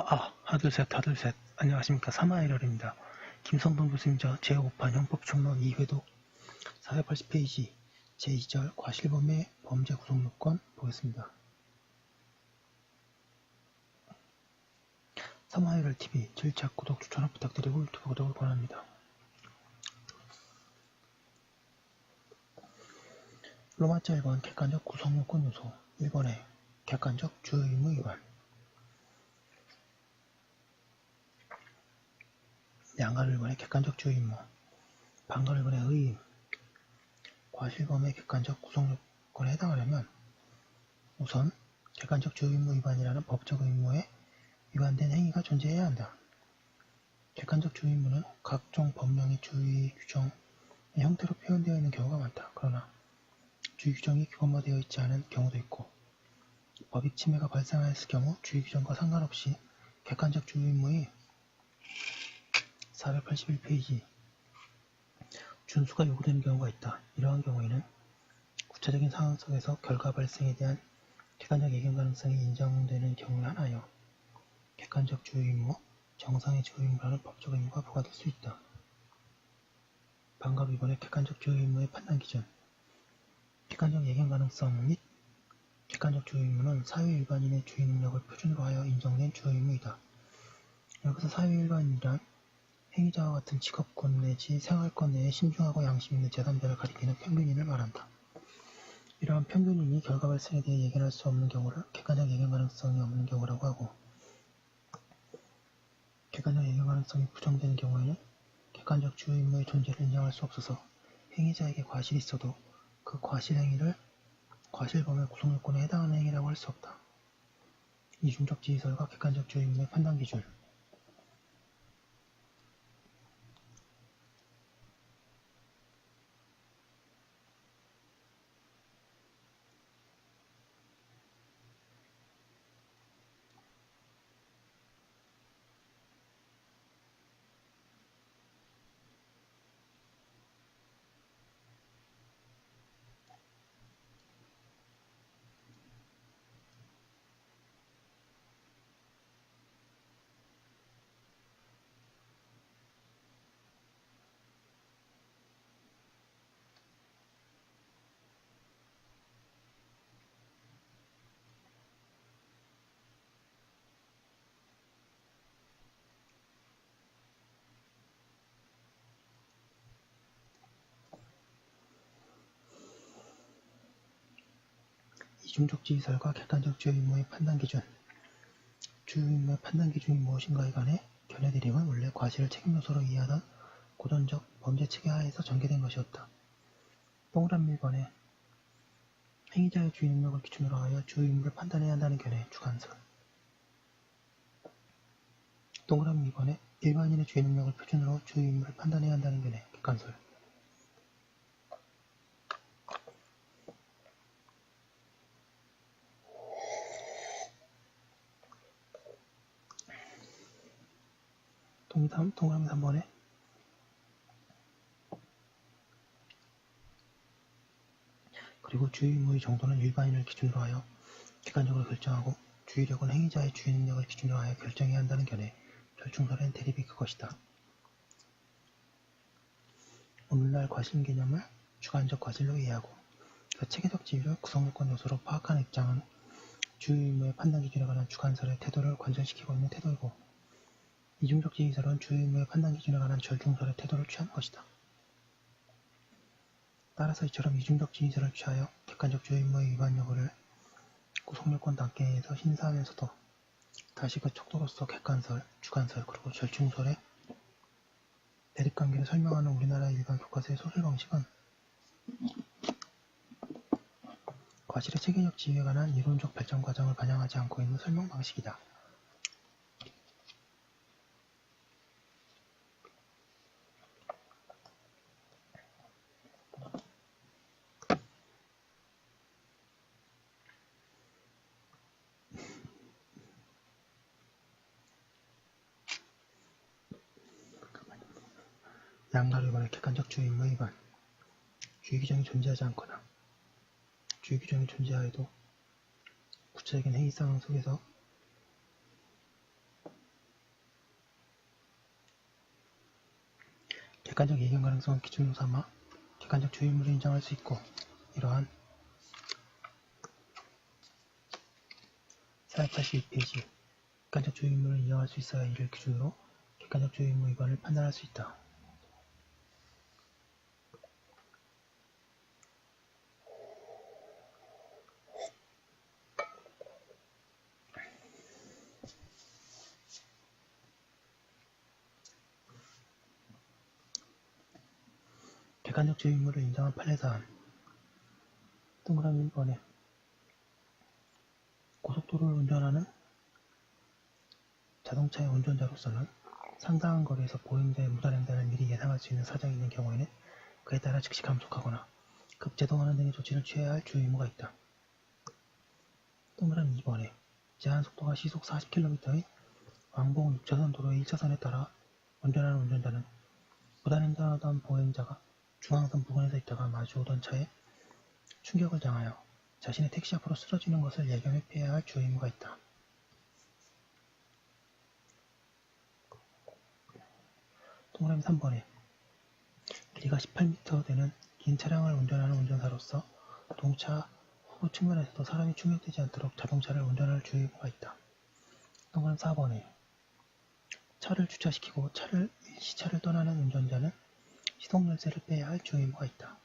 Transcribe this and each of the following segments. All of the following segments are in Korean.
하나 둘 셋. 안녕하십니까. 사마이럴입니다. 김성동 교수님 제5판 형법총론 2회독 480페이지 제2절 과실범의 범죄 구속요건 보겠습니다. 사마이럴TV 질책, 구독, 추천을 부탁드리고 유튜브 구독을 권합니다. 로마자 1번 객관적 구속요건 요소 1번에 객관적 주의의무 위반 양가 1번의 객관적 주의의무 방가 1번의 의임 과실범의 객관적 구속요건에 해당하려면 우선 객관적 주의의무 위반이라는 법적 의무에 위반된 행위가 존재해야 한다. 객관적 주의의무는 각종 법령의 주의 규정의 형태로 표현되어 있는 경우가 많다. 그러나 주의 규정이 규범화되어 있지 않은 경우도 있고 법익 침해가 발생하였을 경우 주의 규정과 상관없이 객관적 주의의무의 481페이지 준수가 요구되는 경우가 있다. 이러한 경우에는 구체적인 상황 속에서 결과 발생에 대한 객관적 예견 가능성이 인정되는 경우에 한하여 객관적 주의의무, 정상의 주의의무라는 법적 의무가 부과될 수 있다. 방과 위반의 객관적 주의의무의 판단 기준 객관적 예견 가능성 및 객관적 주의의무는 사회 일반인의 주의 능력을 표준으로 하여 인정된 주의의무이다. 여기서 사회 일반인이란 행위자와 같은 직업군 내지 생활권 내에 신중하고 양심 있는 제3자를 가리키는 평균인을 말한다. 이러한 평균인이 결과 발생에 대해 예견할 수 없는 경우를 객관적 예견 가능성이 없는 경우라고 하고 객관적 예견 가능성이 부정되는 경우에는 객관적 주의의무의 존재를 인정할 수 없어서 행위자에게 과실이 있어도 그 과실 행위를 과실범의 구속요건에 해당하는 행위라고 할 수 없다. 이중적 지휘설과 객관적 주의의무의 판단 기준 이중적 지휘설과 객관적 주의의무의 판단 기준 주의의무의 판단 기준이 무엇인가에 관해 견해 대립은 원래 과실을 책임 요소로 이해하던 고전적 범죄 체계 하에서 전개된 것이었다. 동그라미 1번에 행위자의 주의 능력을 기준으로 하여 주의의무를 판단해야 한다는 견해 주관설 동그라미 2번에 일반인의 주의 능력을 표준으로 주의의무를 판단해야 한다는 견해 객관설 동그라미 3번에 그리고 주의의무의 정도는 일반인을 기준으로 하여 객관적으로 결정하고 주의력은 행위자의 주의 능력을 기준으로 하여 결정해야 한다는 견해 절충설엔 대립이 그것이다. 오늘날 과실 개념을 주관적 과실로 이해하고 그 체계적 지위를 구성요건 요소로 파악하는 입장은 주의의무의 판단 기준에 관한 주관설의 태도를 관철시키고 있는 태도이고 이중적 지휘설은 주의의무의 판단 기준에 관한 절충설의 태도를 취한 것이다. 따라서 이처럼 이중적 지휘설을 취하여 객관적 주의의무의 위반 여부를 구속요건 단계에서 심사하면서도 다시 그 척도로서 객관설, 주관설, 그리고 절충설의 대립관계를 설명하는 우리나라의 일반 교과서의 소설 방식은 과실의 체계적 지위에 관한 이론적 발전 과정을 반영하지 않고 있는 설명 방식이다. 양가로 위반의 객관적 주의의무 위반 주의 규정이 존재하지 않거나 주의 규정이 존재하여도 구체적인 행위 상황 속에서 객관적 예견 가능성을 기준으로 삼아 객관적 주의인물을 인정할 수 있고, 이러한 482페이지 객관적 주의인물을 인정할 수 있어야 이를 기준으로 객관적 주의인물 위반을 판단할 수 있다. 객관적 주의인물을 인정한 판례사안 동그라미 1번에 고속도로를 운전하는 자동차의 운전자로서는 상당한 거리에서 보행자의 무단 횡단을 미리 예상할 수 있는 사정이 있는 경우에는 그에 따라 즉시 감속하거나 급제동하는 등의 조치를 취해야 할 주의 의무가 있다. 동그라미 2번에 제한속도가 시속 40km의 왕복 6차선 도로의 1차선에 따라 운전하는 운전자는 무단 횡단하던 보행자가 중앙선 부근에서 있다가 마주오던 차에 충격을 당하여 자신의 택시 앞으로 쓰러지는 것을 예견해 피해야 할 주의 의무가 있다. 동그라미 3번에 길이가 18m 되는 긴 차량을 운전하는 운전사로서 동차 후보 측면에서도 사람이 충격되지 않도록 자동차를 운전할 주의 의무가 있다. 동그라미 4번에 차를 주차시키고 시차를 떠나는 운전자는 시동 열쇠를 빼야 할 주의 의무가 있다.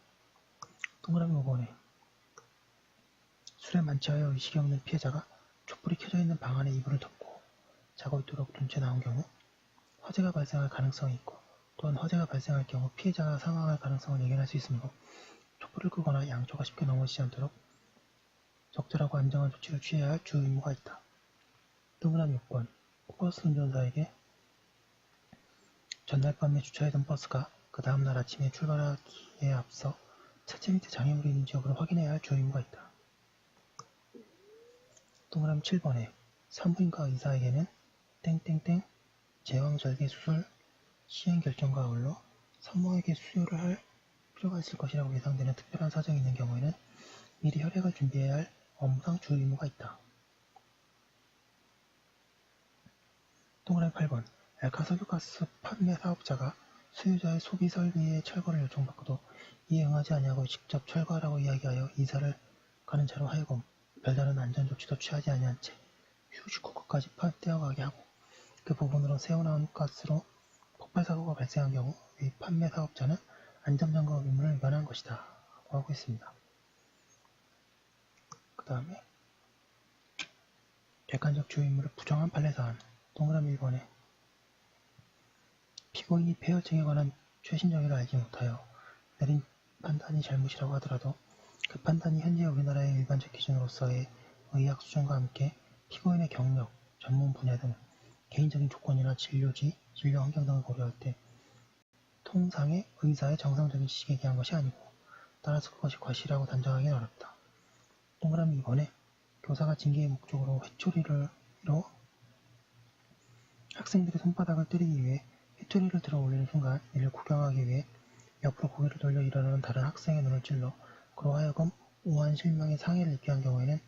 동그라미 5번에 술에 만취하여 의식이 없는 피해자가 촛불이 켜져 있는 방 안에 이불을 덮고 자고 있도록 둔 채 나온 경우 화재가 발생할 가능성이 있고, 또한 화재가 발생할 경우 피해자가 사망할 가능성을 예견할 수 있으므로 촛불을 끄거나 양초가 쉽게 넘어지지 않도록 적절하고 안정한 조치를 취해야 할 주의 의무가 있다. 동그라미 6번 버스 운전사에게 전날 밤에 주차했던 버스가 그 다음날 아침에 출발하기에 앞서 차체 밑에 장애물이 있는지 여부를 확인해야 할 주의 의무가 있다. 동그라미 7번에 산부인과 의사에게는 땡땡땡 제왕절개 수술 시행 결정과 아울러 산모에게 수혈을 할 필요가 있을 것이라고 예상되는 특별한 사정이 있는 경우에는 미리 혈액을 준비해야 할 업무상 주의 의무가 있다. 동그라미 8번 알카 석유가스 판매 사업자가 수요자의 소비 설비의 철거를 요청받고도 이에 응하지 아니하고 직접 철거하라고 이야기하여 이사를 가는 차로 하여금 별다른 안전조치도 취하지 아니한 채 휴식 후까지 떼어가게 하고 그 부분으로 새어나온 가스로 폭발사고가 발생한 경우 이 판매 사업자는 안전점검 의무를 위반한 것이다 라고 하고 있습니다. 그 다음에 객관적 주의 의무를 부정한 판례사안 동그라미 1번에 피고인이 폐혈증에 관한 최신 정의를 알지 못하여 내린 판단이 잘못이라고 하더라도 그 판단이 현재 우리나라의 일반적 기준으로서의 의학 수준과 함께 피고인의 경력, 전문 분야 등 개인적인 조건이나 진료지, 진료 환경 등을 고려할 때 통상의 의사의 정상적인 지식에 기한 것이 아니고 따라서 그것이 과실이라고 단정하기는 어렵다. 동그라미 2번에 교사가 징계의 목적으로 회초리로 학생들의 손바닥을 때리기 위해 회초리를 들어 올리는 순간 이를 구경하기 위해 옆으로 고개를 돌려 일어나는 다른 학생의 눈을 찔러 그로 하여금 우한 실명의 상해를 입게 한 경우에는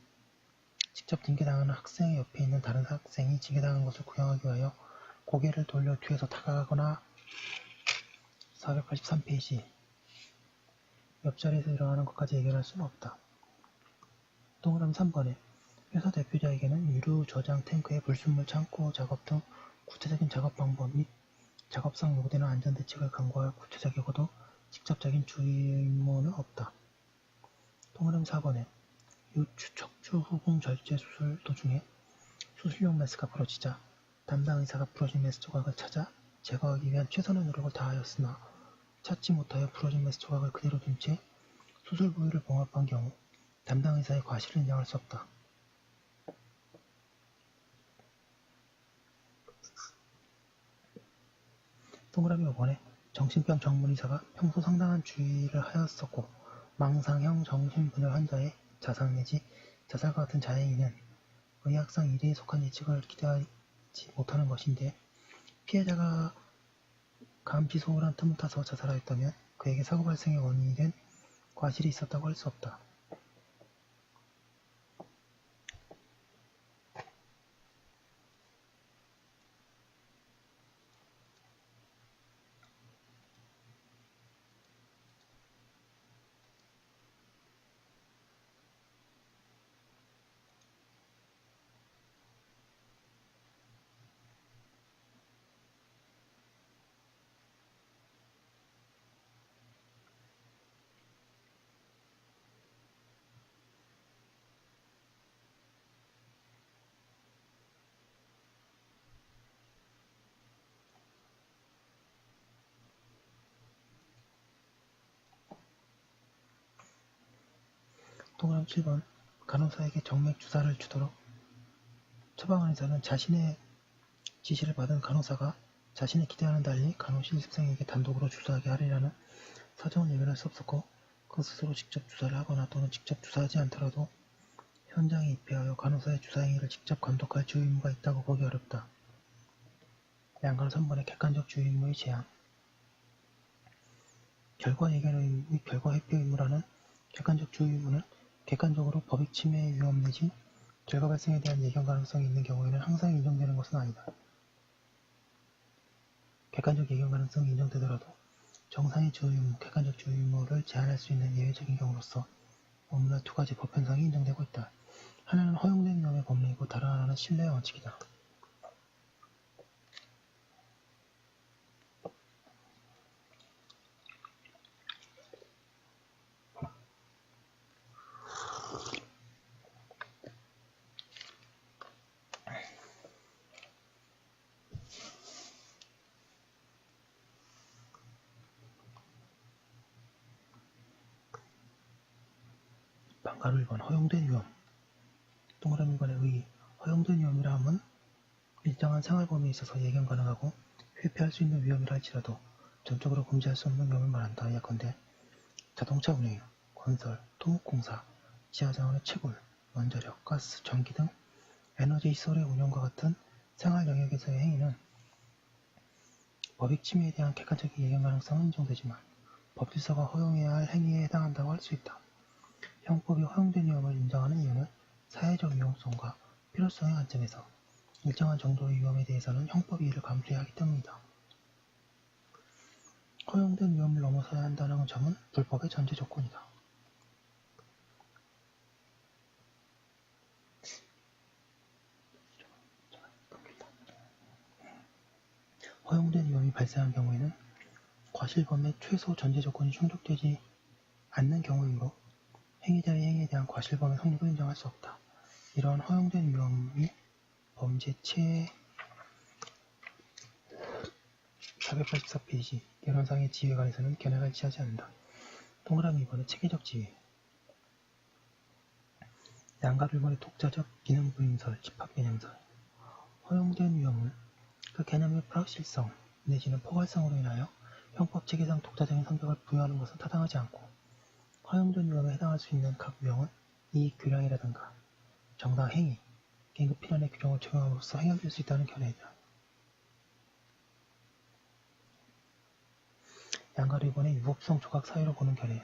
직접 징계당하는 학생의 옆에 있는 다른 학생이 징계당한 것을 구경하기 위하여 고개를 돌려 뒤에서 다가가거나 483페이지 옆자리에서 일어나는 것까지 예견할 수는 없다. 동그라미 3번에 회사 대표자에게는 유류 저장 탱크의 불순물 창고 작업 등 구체적인 작업 방법 및 작업상 요구되는 안전대책을 강구할 구체적 예고도 직접적인 주의 의무는 없다. 동그라미 4번에 요추 척추 후궁 절제 수술 도중에 수술용 메스가 부러지자 담당 의사가 부러진 메스 조각을 찾아 제거하기 위한 최선의 노력을 다하였으나 찾지 못하여 부러진 메스 조각을 그대로 둔 채 수술 부위를 봉합한 경우 담당 의사의 과실을 인정할 수 없다. 동그라미 5번에 정신병 전문의사가 평소 상당한 주의를 하였었고 망상형 정신분열 환자의 자상 내지 자살과 같은 자해인은 의학상 일에 속한 예측을 기대하지 못하는 것인데 피해자가 감시 소홀한 틈을 타서 자살하였다면 그에게 사고 발생의 원인이 된 과실이 있었다고 할 수 없다. 동그라미 7번 간호사에게 정맥 주사를 주도록 처방한 의사는 자신의 지시를 받은 간호사가 자신의 기대와는 달리 간호실 입생에게 단독으로 주사하게 하리라는 사정을 예견할 수 없었고 그 스스로 직접 주사를 하거나 또는 직접 주사하지 않더라도 현장에 입회하여 간호사의 주사 행위를 직접 감독할 주요 의무가 있다고 보기 어렵다. 양간 3번의 객관적 주요 의무의 제한 결과 예견 의무, 결과 회피 의무라는 객관적 주요 의무는 객관적으로 법익 침해의 위험 내지 결과 발생에 대한 예견 가능성이 있는 경우에는 항상 인정되는 것은 아니다. 객관적 예견 가능성이 인정되더라도 정상의 주요 의무, 객관적 주요 의무를 제한할 수 있는 예외적인 경우로서 업무나 두 가지 법 현상이 인정되고 있다. 하나는 허용된 위험의 법리이고 다른 하나는 신뢰의 원칙이다. 방가루 1번 허용된 위험 동그라미 1번의 의 허용된 위험이라 함은 일정한 생활 범위에 있어서 예견 가능하고 회피할 수 있는 위험이라 할지라도 전적으로 금지할 수 없는 위험을 말한다. 예컨대 자동차 운행, 건설, 토목공사, 지하자원의 채굴, 원자력, 가스, 전기 등 에너지 시설의 운영과 같은 생활 영역에서의 행위는 법익 침해에 대한 객관적인 예견 가능성은 인정되지만 법질서가 허용해야 할 행위에 해당한다고 할 수 있다. 형법이 허용된 위험을 인정하는 이유는 사회적 위험성과 필요성의 관점에서 일정한 정도의 위험에 대해서는 형법이 이를 감수해야 하기 때문이다. 허용된 위험을 넘어서야 한다는 점은 불법의 전제 조건이다. 허용된 위험이 발생한 경우에는 과실범의 최소 전제 조건이 충족되지 않는 경우이므로 행위자의 행위에 대한 과실범의 성립을 인정할 수 없다. 이러한 허용된 위험이 범죄 484페이지 개론상의 지위에 관해서는 견해가 일치하지 않는다. 동그라미 2번의 체계적 지위 양가 1번의 독자적 기능 부임설, 집합 개념설 허용된 위험을 그 개념의 불확실성 내지는 포괄성으로 인하여 형법 체계상 독자적인 성격을 부여하는 것은 타당하지 않고 허용된 위험에 해당할 수 있는 각 유형은 이익 교량이라든가 정당 행위, 긴급 필연의 규정을 적용함으로써 해결될 수 있다는 견해이다. 양가로 이번에 유법성 조각 사유로 보는 견해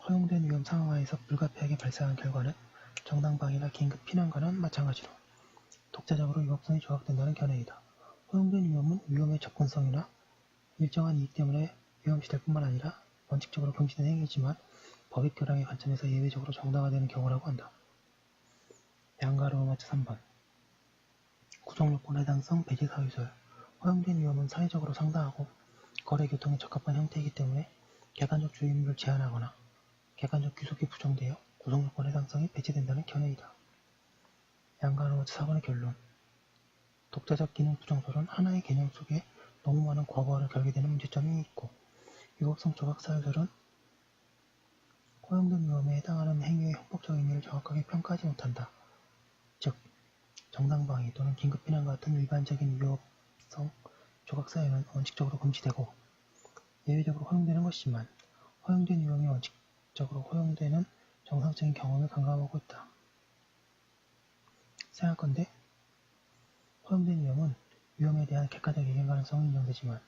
허용된 위험 상황하에서 불가피하게 발생한 결과는 정당방위나 긴급 피난과는 마찬가지로 독자적으로 위법성이 조각된다는 견해이다. 허용된 위험은 위험의 접근성이나 일정한 이익 때문에 위험시될 뿐만 아니라 원칙적으로 금지된 행위이지만 법익 교량의 관점에서 예외적으로 정당화되는 경우라고 한다. 양가로 마트 3번 구성요건 해당성 배제 사유설 허용된 위험은 사회적으로 상당하고 거래 교통에 적합한 형태이기 때문에 객관적 주의 의무를 제한하거나 객관적 규속이 부정되어 구성요건 해당성이 배제된다는 견해이다. 양가로 마트 4번의 결론 독자적 기능 부정설은 하나의 개념 속에 너무 많은 과거화를 결계되는 문제점이 있고 위법성 조각 사유설은 허용된 위험에 해당하는 행위의 형법적 의미를 정확하게 평가하지 못한다. 즉, 정당방위 또는 긴급피난과 같은 일반적인 위법성 조각 사유는 원칙적으로 금지되고 예외적으로 허용되는 것이지만 허용된 위험이 원칙적으로 허용되는 정상적인 경험을 강감하고 있다. 생각건대 허용된 위험은 위험에 대한 객관적 예견 가능성은 인정되지만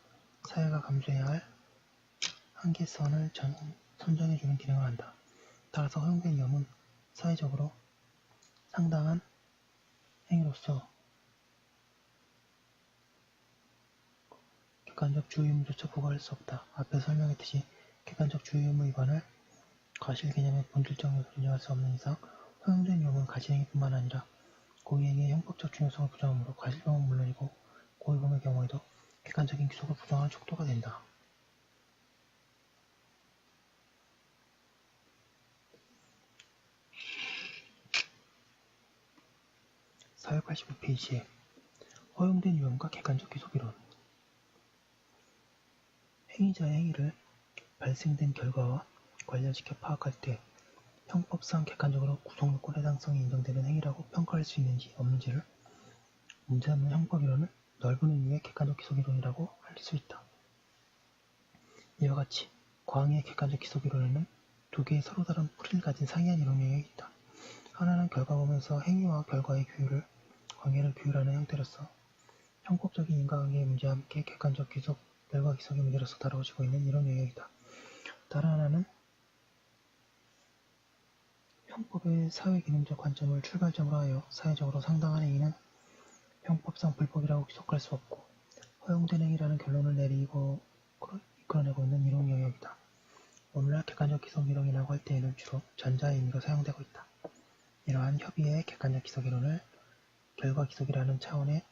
사회가 감수해야 할 한계선을 선정해주는 기능을 한다. 따라서 허용된 위험은 사회적으로 상당한 행위로서 객관적 주의 의무조차 부과할 수 없다. 앞에 설명했듯이 객관적 주의 의무 위반을 과실 개념의 본질적 요소로 인정할 수 없는 이상 허용된 위험은 가시행위뿐만 아니라 고의행위의 형법적 중요성을 부정하므로 과실범은 물론이고 고의범의 경우에도 객관적인 규속을 부정하는 촉도가 된다. 485페이지에 허용된 유형과 객관적 기소기론. 행위자의 행위를 발생된 결과와 관련시켜 파악할 때 형법상 객관적으로 구속요건 해당성이 인정되는 행위라고 평가할 수 있는지 없는지를 문제없는 형법이론은 넓은 의미의 객관적 기소기론이라고 할 수 있다. 이와 같이 과학의 객관적 기소기론에는 두 개의 서로 다른 뿌리를 가진 상이한 이론 영역이 있다. 하나는 결과범에서 행위와 결과의 규율을 관계를 규율하는 형태로서 형법적인 인과관계의 문제와 함께 객관적 기속, 결과 기속의 문제로서 다루어지고 있는 이론 영역이다. 다른 하나는 형법의 사회기능적 관점을 출발점으로 하여 사회적으로 상당한 행위는 형법상 불법이라고 기속할 수 없고 허용된 행위라는 결론을 내리고 이끌어내고 있는 이론 영역이다. 오늘날 객관적 기속이론이라고 할 때에는 주로 전자의 의미로 사용되고 있다. 이러한 협의의 객관적 기속이론을 결과 기속이라는 차원의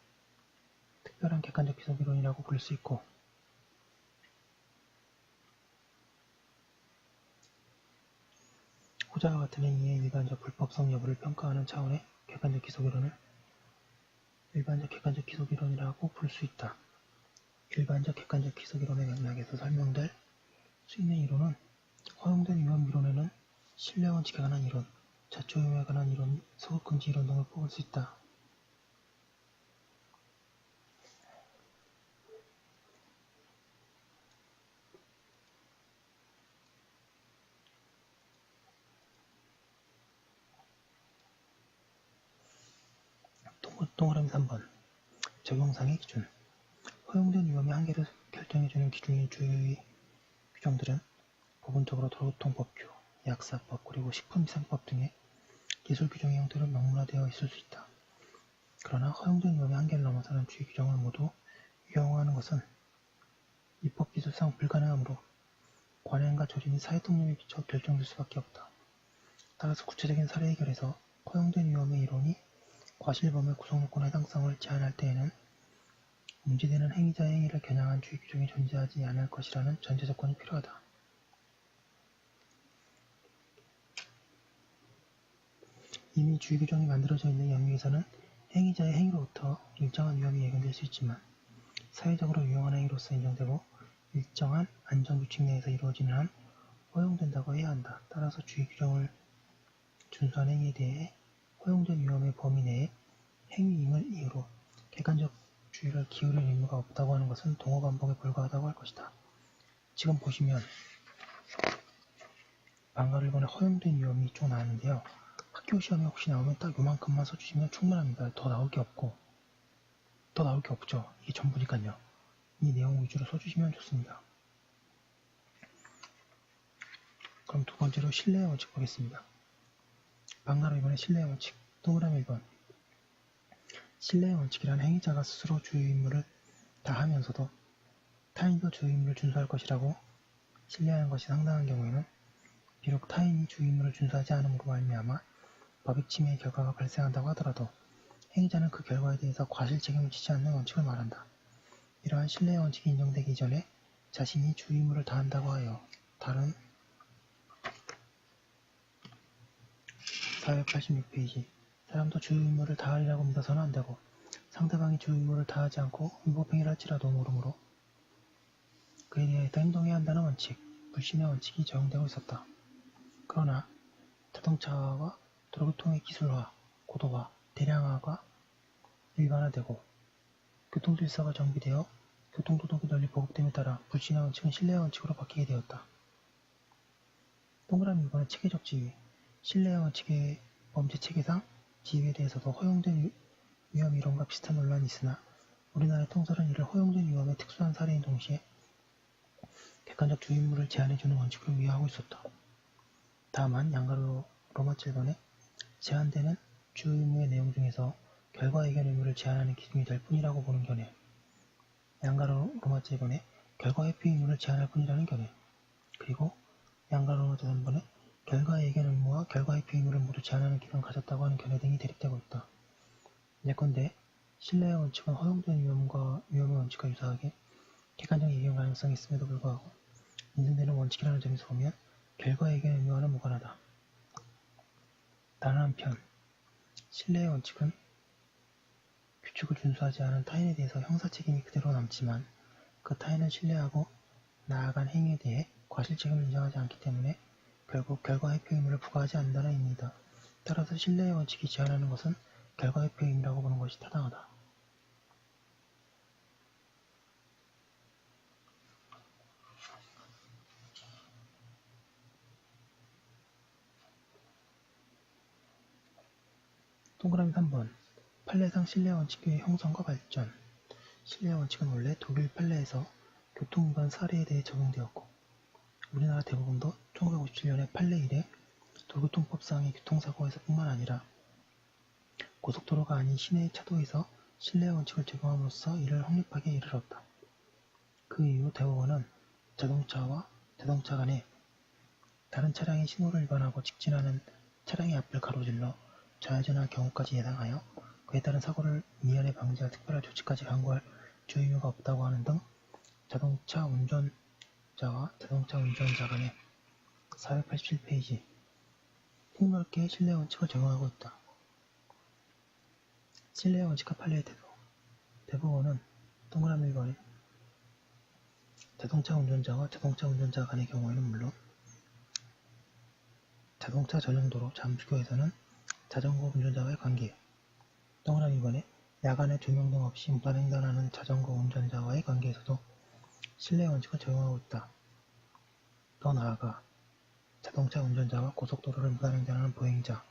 특별한 객관적 기속이론이라고 부를 수 있고, 후자와 같은 행위의 일반적 불법성 여부를 평가하는 차원의 객관적 기속이론을 일반적 객관적 기속이론이라고 부를 수 있다. 일반적 객관적 기속이론의 맥락에서 설명될 수 있는 이론은 허용된 위험 이론에는 신뢰 원칙에 관한 이론, 자초유무에 관한 이론, 소극금지 이론 등을 뽑을 수 있다. 동그라미 3번 적용상의 기준. 허용된 위험의 한계를 결정해주는 기준의 주요의 규정들은 부분적으로 도로교통법규, 약사법, 그리고 식품위생법 등의 기술 규정의 형태로 명문화되어 있을 수 있다. 그러나 허용된 위험의 한계를 넘어서는 주의 규정을 모두 유형화하는 것은 입법기술상 불가능하므로 관행과 조지 및 사회통념에 비춰 결정될 수밖에 없다. 따라서 구체적인 사례 해결에서 허용된 위험의 이론이 과실범의 구속요건 해당성을 제한할 때에는 문제되는 행위자의 행위를 겨냥한 주의 규정이 존재하지 않을 것이라는 전제 조건이 필요하다. 이미 주의 규정이 만들어져 있는 영역에서는 행위자의 행위로부터 일정한 위험이 예견될 수 있지만 사회적으로 유용한 행위로서 인정되고 일정한 안전규칙 내에서 이루어지는 한 허용된다고 해야 한다. 따라서 주의 규정을 준수한 행위에 대해 허용된 위험의 범위 내에 행위임을 이유로 객관적 주의를 기울일 의무가 없다고 하는 것은 동어 반복에 불과하다고 할 것이다. 지금 보시면 방가를 번에 허용된 위험이 쭉 나왔는데요. 학교 시험에 혹시 나오면 딱 요만큼만 써주시면 충분합니다. 더 나올 게 없고 더 나올 게 없죠. 이게 전부니까요. 이 내용 위주로 써주시면 좋습니다. 그럼 두 번째로 신뢰의 원칙 보겠습니다. 방가로 이번에 신뢰의 원칙 동그라미 1번. 신뢰의 원칙이란 행위자가 스스로 주요 임무를 다하면서도 타인도 주요 임무를 준수할 것이라고 신뢰하는 것이 상당한 경우에는 비록 타인이 주요 임무를 준수하지 않음으로 말미암아 법익 침해의 결과가 발생한다고 하더라도 행위자는 그 결과에 대해서 과실 책임을 지지 않는 원칙을 말한다. 이러한 신뢰의 원칙이 인정되기 전에 자신이 주요 임무를 다한다고 하여 다른 486페이지 사람도 주요 임무를 다하리라고 믿어서는 안되고 상대방이 주요 임무를 다하지 않고 위법행위를 할지라도 모르므로 그에 대해서 행동해야 한다는 원칙, 불신의 원칙이 적용되고 있었다. 그러나 자동차와 도로교통의 기술화, 고도화, 대량화가 일반화되고 교통질서가 정비되어 교통도덕이 널리 보급됨에 따라 불신의 원칙은 신뢰의 원칙으로 바뀌게 되었다. 동그라미 2번의 체계적 지위. 신뢰의 원칙의 범죄 체계상 지위에 대해서도 허용된 위험 이론과 비슷한 논란이 있으나 우리나라의 통설은 이를 허용된 위험의 특수한 사례인 동시에 객관적 주의 임무를 제한해주는 원칙으로 위하고 있었다. 다만 양가로 로마 7번에 제한되는 주의 임무의 내용 중에서 결과 예견 의무를 제한하는 기준이 될 뿐이라고 보는 견해. 양가로 로마 7번에 결과 회피 의무를 제한할 뿐이라는 견해. 그리고 양가로 로마 3번에 결과 예견 의무와 결과 회피 의무를 모두 제한하는 기능을 가졌다고 하는 견해 등이 대립되고 있다. 예컨대 신뢰의 원칙은 허용된 위험의 원칙과 유사하게 객관적 예견 가능성이 있음에도 불구하고 인정되는 원칙이라는 점에서 보면 결과 예견 의무와는 무관하다. 다른 한편 신뢰의 원칙은 규칙을 준수하지 않은 타인에 대해서 형사 책임이 그대로 남지만 그 타인을 신뢰하고 나아간 행위에 대해 과실 책임을 인정하지 않기 때문에 결국 결과회피 의무를 부과하지 않는다는 의미이다. 따라서 신뢰의 원칙이 제한하는 것은 결과회피 의무라고 보는 것이 타당하다. 동그라미 3번. 판례상 신뢰원칙의 형성과 발전. 신뢰원칙은 원래 독일 판례에서 교통위반 사례에 대해 적용되었고 우리나라 대법원도 1957년에 판례 이래 도로교통법상의 교통사고에서 뿐만 아니라 고속도로가 아닌 시내 차도에서 신뢰원칙을 적용함으로써 이를 확립하게 이르렀다. 그 이후 대법원은 자동차와 대동차 간에 다른 차량의 신호를 위반하고 직진하는 차량의 앞을 가로질러 좌회전할 경우까지 예상하여 그에 따른 사고를 미연에 방지할 특별한 조치까지 강구할 주의무가 없다고 하는 등 자동차 운전자와 자동차 운전자 간에 487페이지 폭넓게 신뢰원칙을 적용하고 있다. 신뢰원칙과 판례의 태도. 대법원은 동그라미 1번에 자동차 운전자와 자동차 운전자 간의 경우에는 물론 자동차 전용도로 잠수교에서는 자전거 운전자와의 관계, 동그라미 2번에 야간에 조명등 없이 무단횡단하는 자전거 운전자와의 관계에서도 신뢰 원칙을 적용하고 있다. 더 나아가 자동차 운전자와 고속도로를 무단횡단하는 보행자,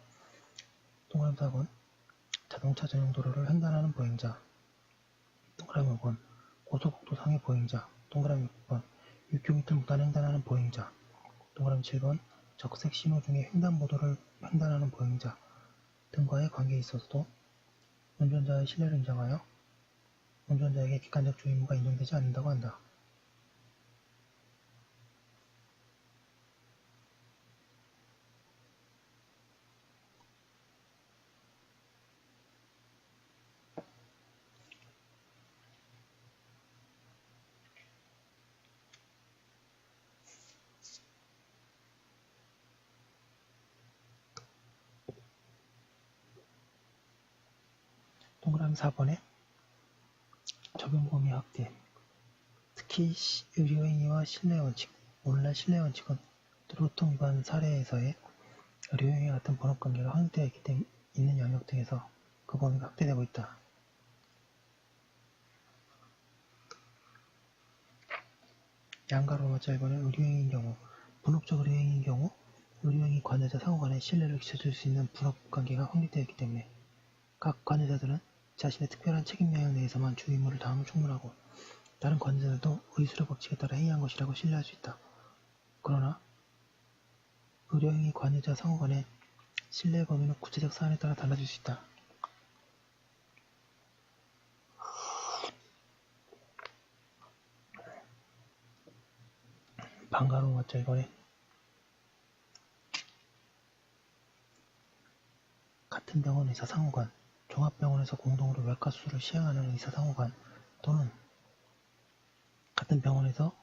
동그라미 4번 자동차 전용도로를 횡단하는 보행자, 동그라미 5번 고속국도상의 보행자, 동그라미 6번 육교 밑을 무단횡단하는 보행자, 동그라미 7번 적색 신호 중에 횡단보도를 횡단하는 보행자 등과의 관계에 있어서도 운전자의 신뢰를 인정하여 운전자에게 객관적 주의 의무가 인정되지 않는다고 한다. 동그라미 4번에 적용 범위 확대. 특히 의료행위와 신뢰원칙, 오늘날 신뢰원칙은 도로교통 위반 사례에서의 의료행위와 같은 번업관계가 확립되어 있는 영역 등에서 그 범위가 확대되고 있다. 양가로 맞자 1번은 의료행위인 경우, 분업적 의료행위인 경우 의료행위 관여자 상호 간에 신뢰를 기쳐줄 수 있는 분업관계가 확립되어 있기 때문에 각 관여자들은 자신의 특별한 책임 영역 내에서만 주 의무를 다하면 충분하고 다른 관여자들도 의수료 법칙에 따라 행위한 것이라고 신뢰할 수 있다. 그러나 의료행위 관여자 상호 간의 신뢰 범위는 구체적 사안에 따라 달라질 수 있다. 방가로 맞자 1번에 같은 병원 의사 상호간, 종합병원에서 공동으로 외과 수술을 시행하는 의사 상호간 또는 같은 병원에서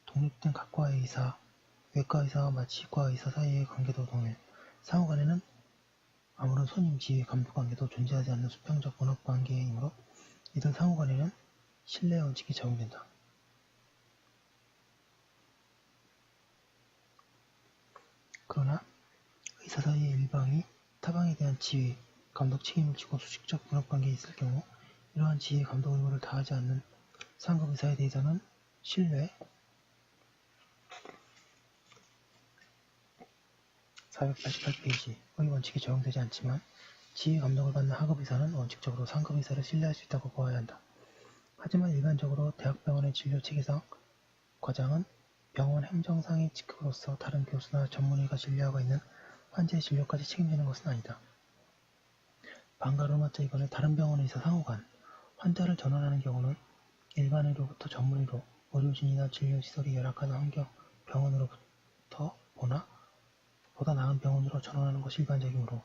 독립된 각과의 의사, 외과 의사와 마취과 의사 사이의 관계도 동일, 상호간에는 아무런 선임, 지휘, 감독 관계도 존재하지 않는 수평적 분업 관계이므로 이들 상호간에는 신뢰 원칙이 적용된다. 그러나 의사 사이의 일방이 타방에 대한 지휘, 감독 책임을 지고 수직적 분업 관계에 있을 경우 이러한 지휘, 감독 의무를 다하지 않는 상급 의사에 대해서는 신뢰 488페이지의 원칙이 적용되지 않지만 지휘 감독을 받는 하급 의사는 원칙적으로 상급 의사를 신뢰할 수 있다고 보아야 한다. 하지만 일반적으로 대학병원의 진료 체계상 과장은 병원 행정상의 직급으로서 다른 교수나 전문의가 진료하고 있는 환자의 진료까지 책임지는 것은 아니다. 방가로 맞자 이번에 다른 병원 의사 상호간, 환자를 전환하는 경우는 일반의로부터 전문의로, 의료진이나 진료시설이 열악한 환경 병원으로부터 보다 나은 병원으로 전환하는 것이 일반적이므로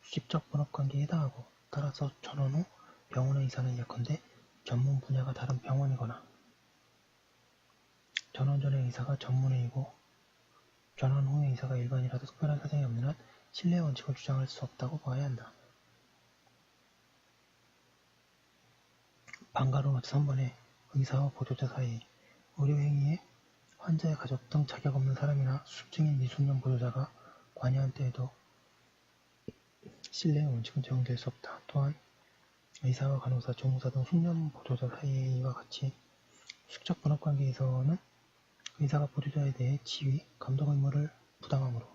수직적 분업관계에 해당하고 따라서 전원 후 병원의 의사는 예컨대 전문 분야가 다른 병원이거나 전원 전의 의사가 전문의이고 전원 후의 의사가 일반이라도 특별한 사정이 없는 한 신뢰의 원칙을 주장할 수 없다고 봐야 한다. 방가로마치 3번에 의사와 보조자 사이 의료행위에 환자의 가족 등 자격 없는 사람이나 수증인 미숙련 보조자가 관여한 때에도 신뢰의 원칙은 적용될 수 없다. 또한 의사와 간호사, 조무사 등 숙련 보조자 사이의 이와 같이 수적 분업 관계에서는 의사가 보조자에 대해 지휘, 감독 의무를 부당하므로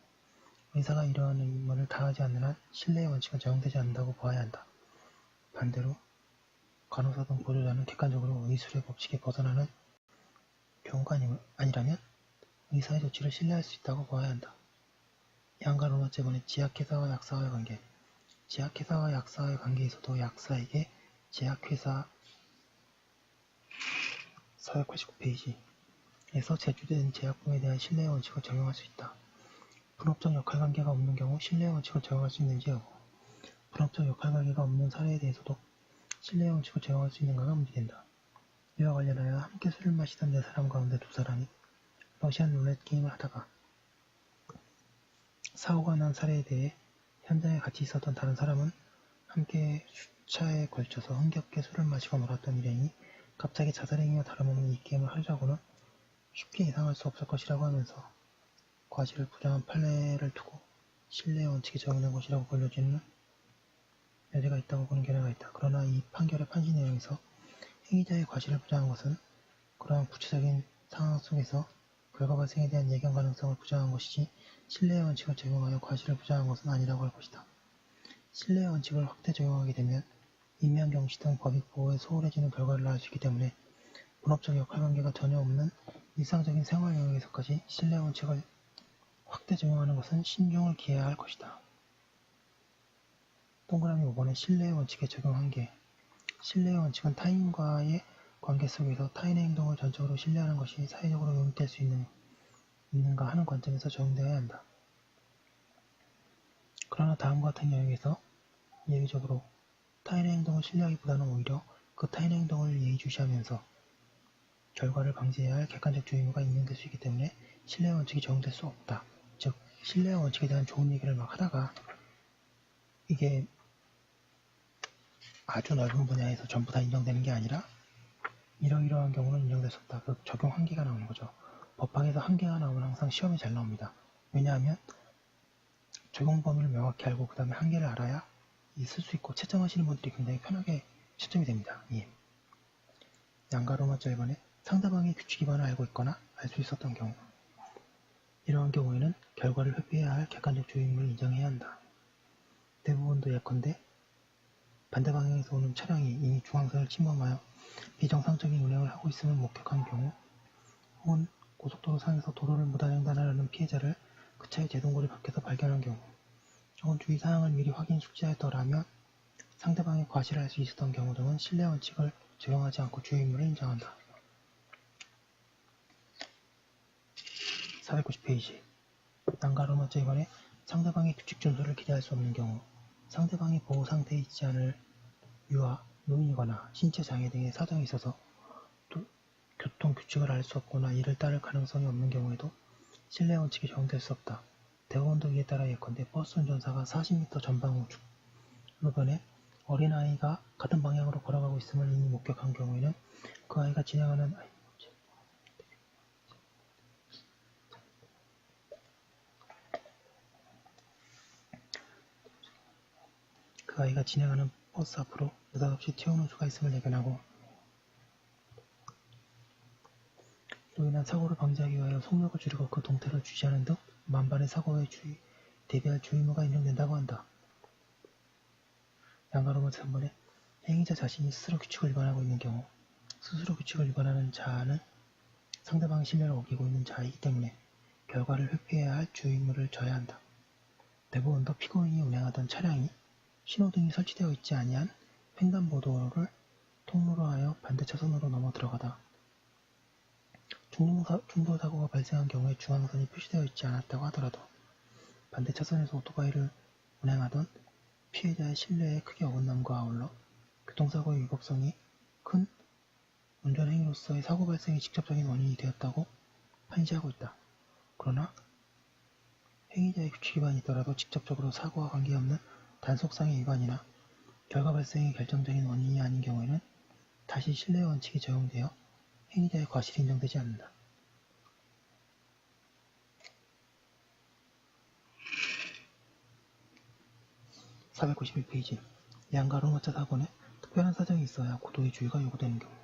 의사가 이러한 의무를 다하지 않는 한 신뢰의 원칙은 적용되지 않는다고 보아야 한다. 반대로 간호사 등 보조자는 객관적으로 의술의 법칙에 벗어나는 경우가 아니라면 의사의 조치를 신뢰할 수 있다고 보아야 한다. 양가 로마제본의 제약회사와 약사와의 관계. 제약회사와 약사와의 관계에서도 약사에게 제약회사 서약 89페이지에서 제출된 제약품에 대한 신뢰의 원칙을 적용할 수 있다. 분업적 역할관계가 없는 경우 신뢰의 원칙을 적용할 수 있는지 여부. 분업적 역할관계가 없는 사례에 대해서도 신뢰의 원칙을 적용할 수 있는가가 문제된다. 이와 관련하여 함께 술을 마시던 4사람 가운데 2사람이 러시안 룰렛 게임을 하다가 사고가 난 사례에 대해 현장에 같이 있었던 다른 사람은 함께 수차에 걸쳐서 흥겹게 술을 마시고 놀았던 일행이 갑자기 자살행위와 다름없는 이 게임을 하자고는 쉽게 예상할 수 없을 것이라고 하면서 과실을 부정한 판례를 두고 신뢰의 원칙이 적용된 것이라고 걸려지는 여지가 있다고 보는 견해가 있다. 그러나 이 판결의 판시 내용에서 행위자의 과실을 부정한 것은 그러한 구체적인 상황 속에서 결과 발생에 대한 예견 가능성을 부정한 것이지 신뢰의 원칙을 적용하여 과실을 부정한 것은 아니라고 할 것이다. 신뢰의 원칙을 확대 적용하게 되면 인명경시 등 법익 보호에 소홀해지는 결과를 낳을 수 있기 때문에 분업적 역할관계가 전혀 없는 일상적인 생활 영역에서까지 신뢰의 원칙을 확대 적용하는 것은 신중을 기해야 할 것이다. 동그라미 5번의 신뢰의 원칙의 적용 한계. 신뢰의 원칙은 타인과의 관계 속에서 타인의 행동을 전적으로 신뢰하는 것이 사회적으로 용익될 수 있는가 하는 관점에서 적용되어야 한다. 그러나 다음과 같은 영역에서 예외적으로 타인의 행동을 신뢰하기보다는 오히려 그 타인의 행동을 예의주시하면서 결과를 방지해야 할 객관적 주의무가 임명될 수 있기 때문에 신뢰의 원칙이 적용될 수 없다. 즉, 신뢰의 원칙에 대한 좋은 얘기를 막 하다가 이게 아주 넓은 분야에서 전부 다 인정되는 게 아니라 이러이러한 경우는 인정될 수 없다. 그 적용 한계가 나오는 거죠. 법학에서 한계가 나오면 항상 시험에 잘 나옵니다. 왜냐하면 적용 범위를 명확히 알고 그 다음에 한계를 알아야 쓸 수 있고 채점하시는 분들이 굉장히 편하게 채점이 됩니다. 예. 양가로마저 1번에 상대방의 규칙 위반을 알고 있거나 알 수 있었던 경우 이러한 경우에는 결과를 회피해야 할 객관적 주의임을 인정해야 한다. 대부분도 예컨대 반대 방향에서 오는 차량이 이미 중앙선을 침범하여 비정상적인 운행을 하고 있음을 목격한 경우 혹은 고속도로 상에서 도로를 무단횡단하려는 피해자를 그 차의 제동거리 밖에서 발견한 경우 혹은 주의사항을 미리 확인 숙지하였더라면 상대방의 과실을 알 수 있었던 경우 등은 신뢰 원칙을 적용하지 않고 주의임무를 인정한다. 490페이지 난가로마저 2번에 상대방의 규칙 준수를 기대할 수 없는 경우 상대방이 보호 상태에 있지 않을 유아, 노인이거나 신체 장애 등의 사정이 있어서 교통 규칙을 알 수 없거나 이를 따를 가능성이 없는 경우에도 신뢰 원칙이 적용될 수 없다. 대원도 이에 따라 예컨대 버스 운전사가 40m 전방 우측 루변에 어린아이가 같은 방향으로 걸어가고 있음을 이미 목격한 경우에는 그 아이가 진행하는 버스 앞으로 느닷없이 튀어오는 수가 있음을 예견하고 또 인한 사고를 방지하기 위하여 속력을 줄이고 그 동태를 주시하는 등 만반의 사고에 대비할 주의무가 인정된다고 한다. 양가로마저 3번에 행위자 자신이 스스로 규칙을 위반하고 있는 경우 스스로 규칙을 위반하는 자는 상대방의 신뢰를 어기고 있는 자이기 때문에 결과를 회피해야 할 주의무를 져야 한다. 대부분도 피고인이 운행하던 차량이 신호등이 설치되어 있지 아니한 횡단보도를 통로로 하여 반대 차선으로 넘어 들어가다 충돌사고가 발생한 경우에 중앙선이 표시되어 있지 않았다고 하더라도 반대 차선에서 오토바이를 운행하던 피해자의 신뢰에 크게 어긋남과 아울러 교통사고의 위법성이 큰 운전행위로서의 사고 발생의 직접적인 원인이 되었다고 판시하고 있다. 그러나 행위자의 규칙 위반이 있더라도 직접적으로 사고와 관계없는 단속상의 위반이나 결과 발생의 결정적인 원인이 아닌 경우에는 다시 신뢰 원칙이 적용되어 행위자의 과실이 인정되지 않는다. 491페이지 양가 로마자 4번에 특별한 사정이 있어야 고도의 주의가 요구되는 경우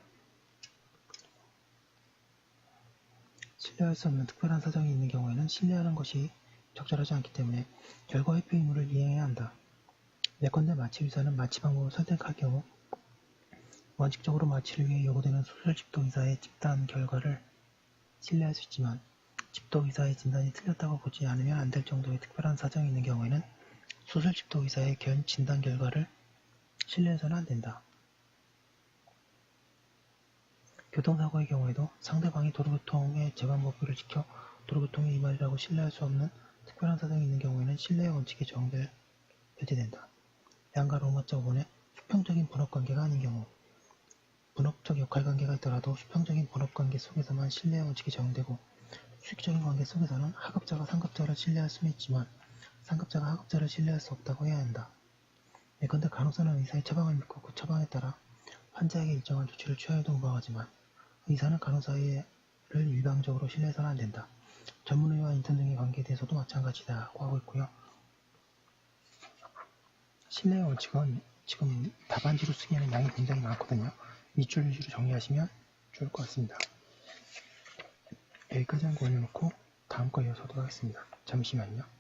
신뢰할 수 없는 특별한 사정이 있는 경우에는 신뢰하는 것이 적절하지 않기 때문에 결과 회피 의무를 이행해야 한다. 예컨대 마취 의사는 마취 방법을 선택할 경우 원칙적으로 마취를 위해 요구되는 수술 집도 의사의 집단 결과를 신뢰할 수 있지만 집도 의사의 진단이 틀렸다고 보지 않으면 안 될 정도의 특별한 사정이 있는 경우에는 수술 집도 의사의 진단 결과를 신뢰해서는 안 된다. 교통사고의 경우에도 상대방이 도로교통의 재방법규를 지켜 도로교통에 임하리라고 신뢰할 수 없는 특별한 사정이 있는 경우에는 신뢰의 원칙이 배제된다. 양가 로마자 5번에 수평적인 분업관계가 아닌 경우 분업적 역할관계가 있더라도 수평적인 분업관계 속에서만 신뢰의 원칙이 적용되고 수직적인 관계 속에서는 하급자가 상급자를 신뢰할 수는 있지만 상급자가 하급자를 신뢰할 수 없다고 해야 한다. 예컨대 간호사는 의사의 처방을 믿고 그 처방에 따라 환자에게 일정한 조치를 취하여 동거하지만 의사는 간호사를 일방적으로 신뢰해서는 안 된다. 전문의와 인턴 등의 관계에 대해서도 마찬가지다고 하고 있고요. 신뢰의 원칙은 지금 답안지로 쓰기에는 양이 굉장히 많거든요. 밑줄 위주로 정리하시면 좋을 것 같습니다. 여기까지 한 거 올려놓고 다음 거 이어서 하도록 하겠습니다. 잠시만요.